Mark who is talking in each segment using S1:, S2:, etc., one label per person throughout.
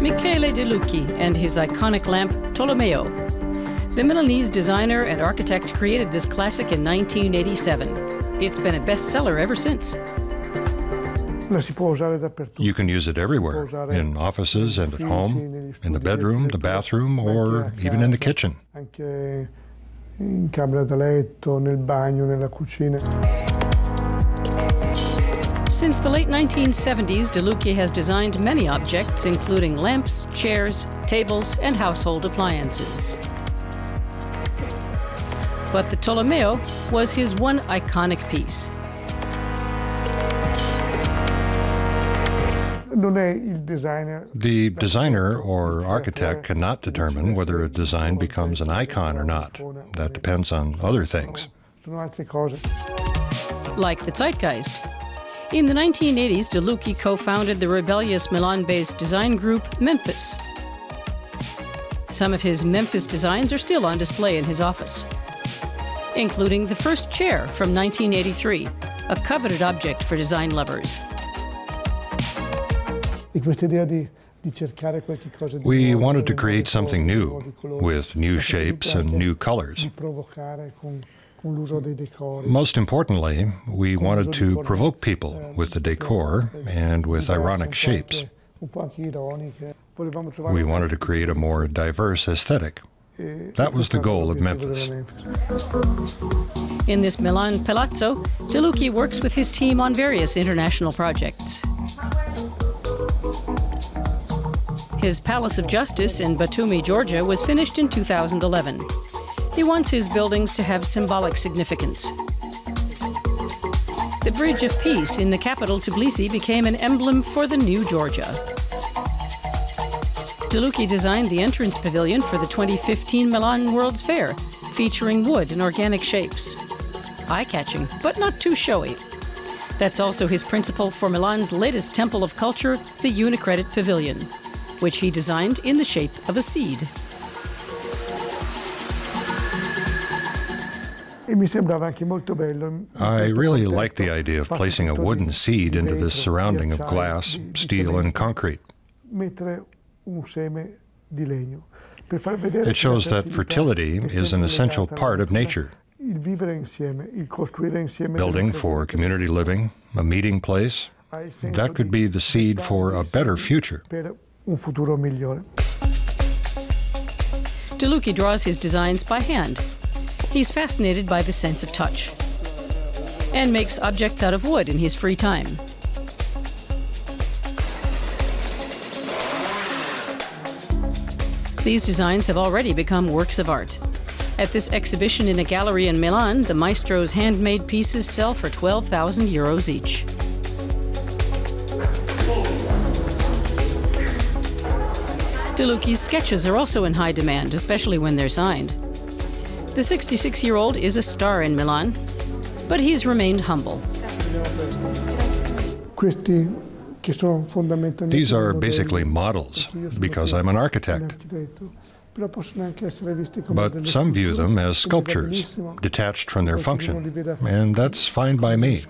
S1: Michele De Lucchi and his iconic lamp, Tolomeo. The Milanese designer and architect created this classic in 1987. It's been a bestseller ever since.
S2: You can use it everywhere, in offices and at home, in the bedroom, the bathroom, or even in the kitchen.
S1: Since the late 1970s, De Lucchi has designed many objects, including lamps, chairs, tables, and household appliances. But the Tolomeo was his one iconic piece.
S2: The designer or architect cannot determine whether a design becomes an icon or not. That depends on other things.
S1: Like the zeitgeist. In the 1980s, De Lucchi co-founded the rebellious Milan-based design group Memphis. Some of his Memphis designs are still on display in his office, including the first chair from 1983, a coveted object for design lovers.
S2: We wanted to create something new, with new shapes and new colors. Most importantly, we wanted to provoke people with the decor and with ironic shapes. We wanted to create a more diverse aesthetic. That was the goal of Memphis.
S1: In this Milan palazzo, De Lucchi works with his team on various international projects. His Palace of Justice in Batumi, Georgia, was finished in 2011. He wants his buildings to have symbolic significance. The Bridge of Peace in the capital, Tbilisi, became an emblem for the new Georgia. De Lucchi designed the entrance pavilion for the 2015 Milan World's Fair, featuring wood and organic shapes. Eye-catching, but not too showy. That's also his principle for Milan's latest temple of culture, the Unicredit Pavilion, which he designed in the shape of a seed.
S2: I really like the idea of placing a wooden seed into this surrounding of glass, steel, and concrete. It shows that fertility is an essential part of nature. Building for community living, a meeting place, that could be the seed for a better future.
S1: De Lucchi draws his designs by hand. He's fascinated by the sense of touch and makes objects out of wood in his free time. These designs have already become works of art. At this exhibition in a gallery in Milan, the maestro's handmade pieces sell for €12,000 each. De Lucchi's sketches are also in high demand, especially when they're signed. The 66-year-old is a star in Milan, but he's remained humble.
S2: These are basically models, because I'm an architect. But some view them as sculptures, detached from their function, and that's fine by me.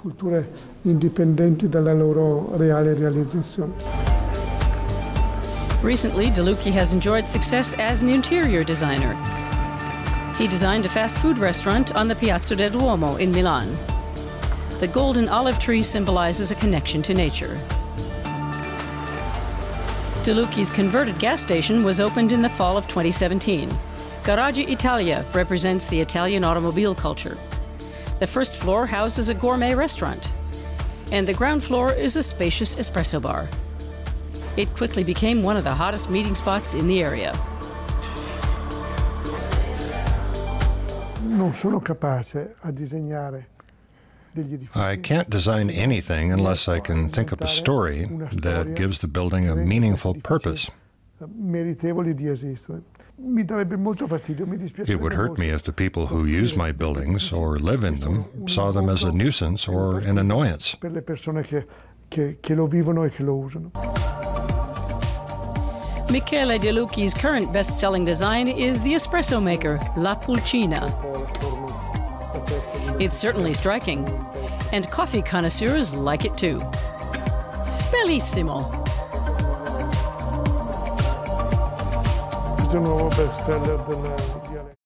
S1: Recently, De Lucchi has enjoyed success as an interior designer. He designed a fast food restaurant on the Piazza del Duomo in Milan. The golden olive tree symbolizes a connection to nature. De Lucchi's converted gas station was opened in the fall of 2017. Garage Italia represents the Italian automobile culture. The first floor houses a gourmet restaurant, and the ground floor is a spacious espresso bar. It quickly became one of the hottest meeting spots in the area.
S2: I can't design anything unless I can think up a story that gives the building a meaningful purpose. It would hurt me if the people who use my buildings or live in them saw them as a nuisance or an annoyance.
S1: Michele De Lucchi's current best-selling design is the espresso maker, La Pulcina. It's certainly striking, and coffee connoisseurs like it too. Bellissimo!
S3: questo nuovo bestseller del dialetto.